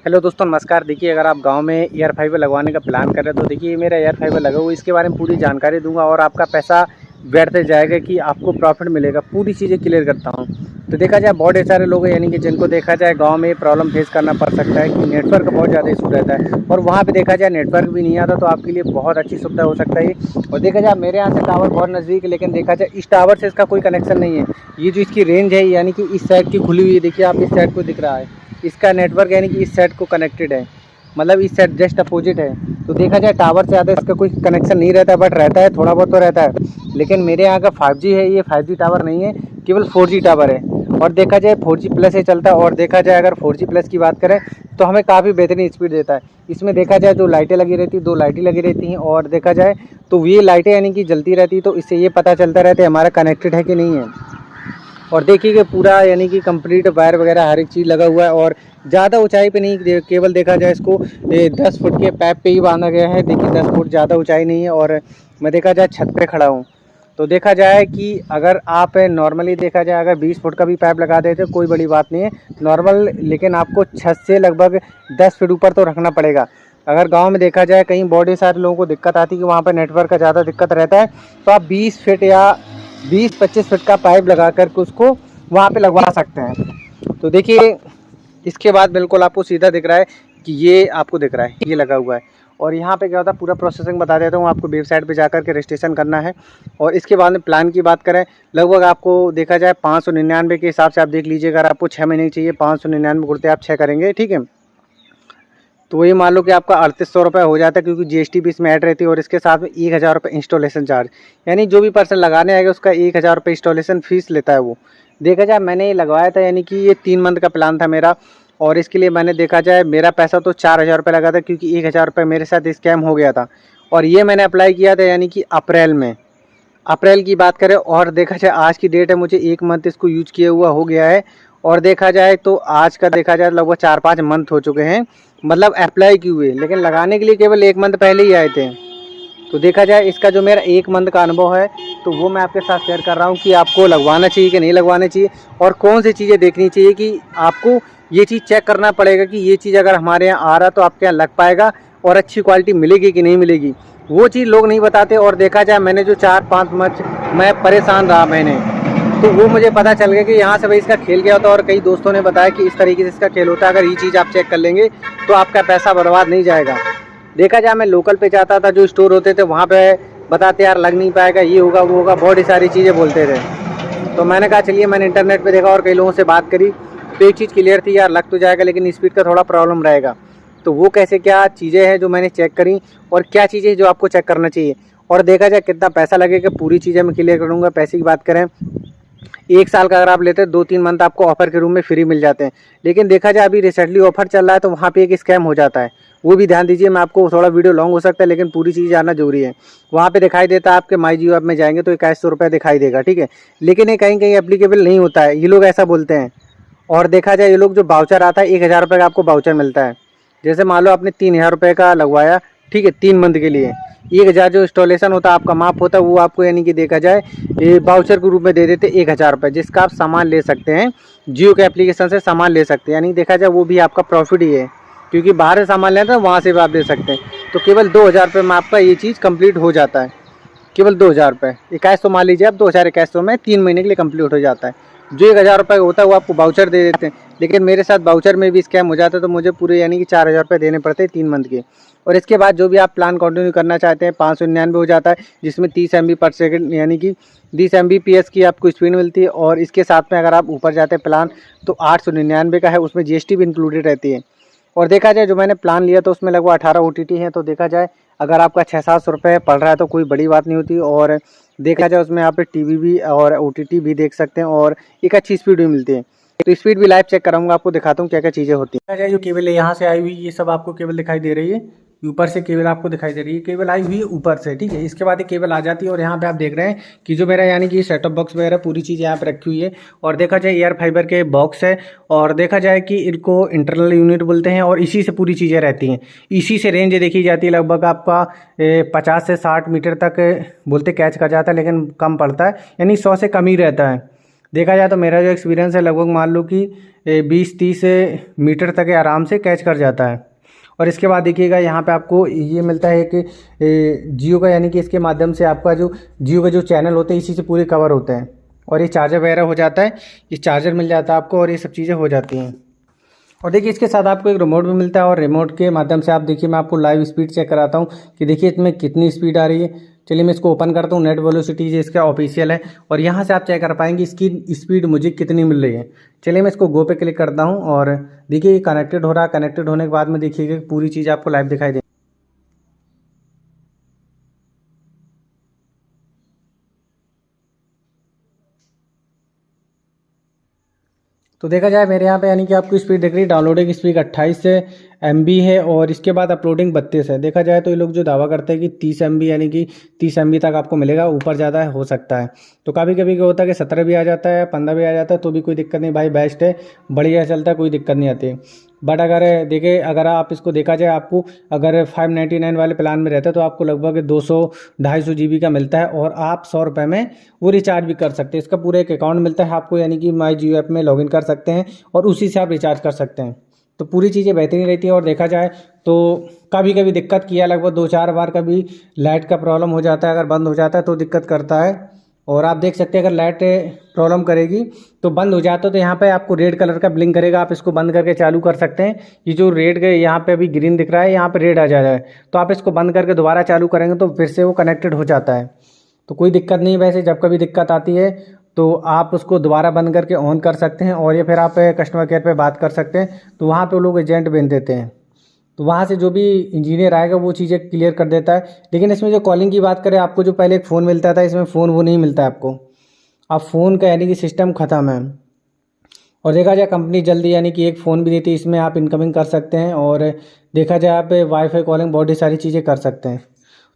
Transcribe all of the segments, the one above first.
Hello दोस्तों, नमस्कार। देखिए, अगर आप गांव में एयर फाइबर लगवाने का प्लान कर रहे हैं तो देखिए मेरा एयर फाइबर लगा हुआ है, इसके बारे में पूरी जानकारी दूंगा और आपका पैसा व्यर्थ जाएगा कि आपको प्रॉफिट मिलेगा, पूरी चीज़ें क्लियर करता हूं। तो देखा जाए बहुत सारे लोग हैं यानी कि जिनको देखा जाए गांव में प्रॉब्लम फेस करना पड़ सकता है कि नेटवर्क बहुत ज़्यादा इशू रहता है और वहाँ पे देखा जाए नेटवर्क भी नहीं आता, तो आपके लिए बहुत अच्छी सुविधा हो सकता है। और देखा जाए मेरे यहाँ से टावर बहुत नज़दीक है, लेकिन देखा जाए इस टावर से इसका कोई कनेक्शन नहीं है। ये जो इसकी रेंज है यानी कि इस साइड की खुली हुई है, देखिए आप इस साइड को दिख रहा है, इसका नेटवर्क यानी कि इस साइड को कनेक्टेड है, मतलब इस साइड जस्ट अपोजिट है। तो देखा जाए टावर से ज़्यादा इसका कोई कनेक्शन नहीं रहता, बट रहता है थोड़ा बहुत तो रहता है। लेकिन मेरे यहाँ का 5G है, ये 5G टावर नहीं है, केवल 4G टावर है। और देखा जाए 4G प्लस से चलता है। और देखा जाए अगर 4G प्लस की बात करें तो हमें काफ़ी बेहतरीन स्पीड देता है। इसमें देखा जाए जो लाइटें लगी रहती है, 2 लाइटें लगी रहती हैं, और देखा जाए तो ये लाइटें यानी कि जलती रहती है, तो इससे ये पता चलता रहता है हमारा कनेक्टेड है कि नहीं है। और देखिए कि पूरा यानी कि कंप्लीट वायर वगैरह हर एक चीज़ लगा हुआ है और ज़्यादा ऊंचाई पे नहीं, केवल देखा जाए इसको 10 फुट के पाइप पे ही बांधा गया है। देखिए 10 फुट ज़्यादा ऊंचाई नहीं है और मैं देखा जाए छत पे खड़ा हूँ। तो देखा जाए कि अगर आप नॉर्मली देखा जाए अगर 20 फुट का भी पाइप लगा देते तो कोई बड़ी बात नहीं है नॉर्मल, लेकिन आपको छत से लगभग 10 फीट ऊपर तो रखना पड़ेगा। अगर गांव में देखा जाए कहीं बहुत सारे लोगों को दिक्कत आती है कि वहाँ पर नेटवर्क का ज़्यादा दिक्कत रहता है, तो आप 20 फीट या 20-25 फीट का पाइप लगा करके उसको वहाँ पे लगवा सकते हैं। तो देखिए इसके बाद बिल्कुल आपको सीधा दिख रहा है कि ये आपको दिख रहा है, ये लगा हुआ है। और यहाँ पे क्या होता है पूरा प्रोसेसिंग बता देता हूँ आपको। वेबसाइट पे जाकर के रजिस्ट्रेशन करना है और इसके बाद में प्लान की बात करें, लगभग आपको देखा जाए 599 के हिसाब से आप देख लीजिए। अगर आपको 6 महीने चाहिए 599 कुर्ते आप 6 करेंगे, ठीक है। तो ये मान लो कि आपका 3800 रुपये हो जाता है, क्योंकि GST भी इसमें ऐड रहती है और इसके साथ में 1000 रुपये इंस्टॉलेशन चार्ज, यानी जो भी पर्सन लगाने आएगा उसका 1000 रुपये इंस्टॉलेशन फीस लेता है वो। देखा जाए मैंने ये लगवाया था, यानी कि ये 3 मंथ का प्लान था मेरा, और इसके लिए मैंने देखा जाए मेरा पैसा तो 4000 रुपये लगा था, क्योंकि 1000 रुपये मेरे साथ स्कैम हो गया था। और ये मैंने अप्लाई किया था यानी कि अप्रैल में, अप्रैल की बात करें। और देखा जाए आज की डेट है, मुझे 1 मंथ इसको यूज किया हुआ हो गया है। और देखा जाए तो आज का देखा जाए लगभग 4-5 मंथ हो चुके हैं, मतलब अप्लाई किए हुए, लेकिन लगाने के लिए केवल 1 मंथ पहले ही आए थे। तो देखा जाए इसका जो मेरा 1 मंथ का अनुभव है तो वो मैं आपके साथ शेयर कर रहा हूँ कि आपको लगवाना चाहिए कि नहीं लगवाना चाहिए, और कौन सी चीज़ें देखनी चाहिए कि आपको ये चीज़ चेक करना पड़ेगा कि ये चीज़ अगर हमारे यहाँ आ रहा तो आपके यहाँ लग पाएगा और अच्छी क्वालिटी मिलेगी कि नहीं मिलेगी, वो चीज़ लोग नहीं बताते। और देखा जाए मैंने जो 4-5 मंथ मैं परेशान रहा मैंने, तो वो मुझे पता चल गया कि यहाँ से भाई इसका खेल क्या होता है। और कई दोस्तों ने बताया कि इस तरीके से इसका खेल होता है, अगर ये चीज़ आप चेक कर लेंगे तो आपका पैसा बर्बाद नहीं जाएगा। देखा जाए मैं लोकल पे जाता था, जो स्टोर होते थे वहाँ पे बताते यार लग नहीं पाएगा, ये होगा वो होगा, बहुत ही सारी चीज़ें बोलते थे। तो मैंने कहा चलिए, मैंने इंटरनेट पे देखा और कई लोगों से बात करी, तो एक चीज़ क्लियर थी यार लग तो जाएगा लेकिन स्पीड का थोड़ा प्रॉब्लम रहेगा। तो वो कैसे क्या चीज़ें हैं जो मैंने चेक करी और क्या चीज़ें जो आपको चेक करना चाहिए, और देखा जाए कितना पैसा लगेगा, पूरी चीज़ें मैं क्लियर करूँगा। पैसे की बात करें, 1 साल का अगर आप लेते हैं 2-3 मंथ आपको ऑफर के रूम में फ्री मिल जाते हैं। लेकिन देखा जाए अभी रिसेंटली ऑफर चल रहा है तो वहाँ पे एक स्कैम हो जाता है, वो भी ध्यान दीजिए। मैं आपको थोड़ा वीडियो लॉन्ग हो सकता है लेकिन पूरी चीज़ जानना जरूरी है। वहाँ पे दिखाई देता है आपके माई जियो ऐप में जाएंगे तो 2100 रुपये दिखाई देगा, ठीक है, लेकिन ये कहीं कहीं एप्लीकेबल नहीं होता है, ये लोग ऐसा बोलते हैं। और देखा जाए ये लोग जो बाउचर आता है 1000 रुपये का आपको बाउचर मिलता है। जैसे मान लो आपने 3000 रुपये का लगवाया, ठीक है, 3 मंथ के लिए 1000 जो इंस्टॉलेशन होता है आपका माफ होता है, वो आपको यानी कि देखा जाए ये बाउचर के रूप में दे देते 1000 रुपये, जिसका आप सामान ले सकते हैं, जियो के एप्लीकेशन से सामान ले सकते हैं। यानी देखा जाए वो भी आपका प्रॉफिट ही है, क्योंकि बाहर से सामान लेते हैं वहाँ से भी आप ले सकते हैं। तो केवल 2000 रुपये में आपका ये चीज़ कंप्लीट हो जाता है, केवल 2000 रुपये। 2100 मान लीजिए आप, 2100 में 3 महीने के लिए कंप्लीट हो जाता है। जो 1000 रुपये होता है वो आपको बाउचर दे देते हैं, लेकिन मेरे साथ बाउचर में भी स्कैम हो जाता है, तो मुझे पूरे यानी कि 4000 रुपये देने पड़ते हैं 3 मंथ के। और इसके बाद जो भी आप प्लान कंटिन्यू करना चाहते हैं 599 हो जाता है, जिसमें 30 MB पर सेकेंड यानी कि 30 Mbps की आपको स्पीड मिलती है। और इसके साथ में अगर आप ऊपर जाते हैं प्लान तो 899 का है, उसमें GST भी इंक्लूडेड रहती है। और देखा जाए जो मैंने प्लान लिया तो उसमें लगभग 18 OTT हैं, तो देखा जाए अगर आपका 600-700 रुपये पड़ रहा है तो कोई बड़ी बात नहीं होती। और देखा जाए उसमें आप TV भी और OTT भी देख सकते हैं और एक अच्छी स्पीड भी मिलती है। तो स्पीड भी लाइव चेक कराऊंगा, आपको दिखाता हूँ क्या क्या चीज़ें होती हैं। देखा जाए जो केबल है यहाँ से आई हुई, ये सब आपको केबल दिखाई दे रही है, ऊपर से केबल आपको दिखाई दे रही है, केबल आई हुई है ऊपर से, ठीक है। इसके बाद ये केबल आ जाती है और यहाँ पे आप देख रहे हैं कि जो मेरा यानी कि सेटअप बॉक्स वगैरह पूरी चीज़ यहाँ पे रखी हुई है। और देखा जाए एयर फाइबर के बॉक्स है, और देखा जाए कि इनको इंटरनल यूनिट बोलते हैं, और इसी से पूरी चीज़ें रहती हैं। इसी से रेंज देखी जाती है, लगभग आपका 50 से 60 मीटर तक बोलते कैच कर जाता है, लेकिन कम पड़ता है, यानी 100 से कम ही रहता है। देखा जाए तो मेरा जो एक्सपीरियंस है लगभग मान लो कि 20-30 मीटर तक आराम से कैच कर जाता है। और इसके बाद देखिएगा यहाँ पे आपको ये मिलता है कि जियो का, यानी कि इसके माध्यम से आपका जो जियो का जो चैनल होते हैं इसी से पूरे कवर होते हैं। और ये चार्जर वगैरह हो जाता है, ये चार्जर मिल जाता है आपको और ये सब चीज़ें हो जाती हैं। और देखिए इसके साथ आपको एक रिमोट भी मिलता है और रिमोट के माध्यम से आप देखिए मैं आपको लाइव स्पीड चेक कराता हूँ कि देखिए इसमें कितनी स्पीड आ रही है। चलिए मैं इसको ओपन करता हूँ। नेट वेलोसिटी जो इसका ऑफिशियल है और यहाँ से आप चेक कर पाएंगे इसकी स्पीड मुझे कितनी मिल रही है। चलिए मैं इसको गो पे क्लिक करता हूँ और देखिए ये कनेक्टेड हो रहा है। कनेक्टेड होने के बाद में देखिएगा पूरी चीज़ आपको लाइव दिखाई दे। तो देखा जाए मेरे यहाँ पे यानी कि आपको स्पीड दिख रही है, डाउनलोडिंग स्पीड 28 MB है और इसके बाद अपलोडिंग 32 है। देखा जाए तो ये लोग जो दावा करते हैं कि 30 MB यानी कि 30 MB तक आपको मिलेगा, ऊपर ज़्यादा हो सकता है। तो कभी कभी क्या होता है कि 17 भी आ जाता है, 15 भी आ जाता है, तो भी कोई दिक्कत नहीं भाई, बेस्ट है, बढ़िया चलता है, कोई दिक्कत नहीं आती। बट अगर देखिए अगर आप इसको देखा जाए, आपको अगर 599 वाले प्लान में रहता है तो आपको लगभग 200-250 GB का मिलता है और आप 100 रुपये में वो रिचार्ज भी कर सकते हैं। इसका पूरा एक अकाउंट मिलता है आपको, यानी कि माई जियो ऐप में लॉगिन कर सकते हैं और उसी से आप रिचार्ज कर सकते हैं। तो पूरी चीज़ें बेहतरीन रहती है। और देखा जाए तो कभी कभी दिक्कत किया लगभग 2-4 बार, कभी लाइट का प्रॉब्लम हो जाता है, अगर बंद हो जाता है तो दिक्कत करता है। और आप देख सकते हैं अगर लाइट प्रॉब्लम करेगी तो बंद हो जाता है तो यहाँ पे आपको रेड कलर का ब्लिंक करेगा, आप इसको बंद करके चालू कर सकते हैं। ये जो रेड के यहाँ पे अभी ग्रीन दिख रहा है, यहाँ पे रेड आ जाएगा, तो आप इसको बंद करके दोबारा चालू करेंगे तो फिर से वो कनेक्टेड हो जाता है। तो कोई दिक्कत नहीं। वैसे जब कभी दिक्कत आती है तो आप उसको दोबारा बंद करके ऑन कर सकते हैं और या फिर आप कस्टमर केयर पे बात कर सकते हैं, तो वहाँ पे वो लोग एजेंट भेज देते हैं, तो वहाँ से जो भी इंजीनियर आएगा वो चीज़ें क्लियर कर देता है। लेकिन इसमें जो कॉलिंग की बात करें, आपको जो पहले एक फ़ोन मिलता था, इसमें फ़ोन वो नहीं मिलता है आपको। अब फ़ोन का यानी कि सिस्टम ख़त्म है। और देखा जाए कंपनी जल्दी यानी कि एक फ़ोन भी देती है, इसमें आप इनकमिंग कर सकते हैं और देखा जाए आप वाईफाई कॉलिंग बहुत ही सारी चीज़ें कर सकते हैं।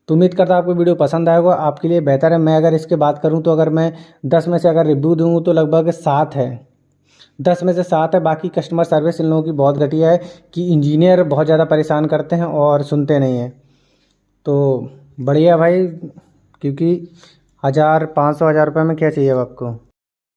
तो उम्मीद करता हूँ आपको वीडियो पसंद आएगा, आपके लिए बेहतर है। मैं अगर इसके बात करूँ तो अगर मैं 10 में से अगर रिव्यू दूँ तो लगभग 7 है, 10 में से 7 है। बाकी कस्टमर सर्विस इन लोगों की बहुत घटिया है कि इंजीनियर बहुत ज़्यादा परेशान करते हैं और सुनते नहीं हैं। तो बढ़िया भाई, क्योंकि 1500-1000 रुपये में क्या चाहिए अब आपको।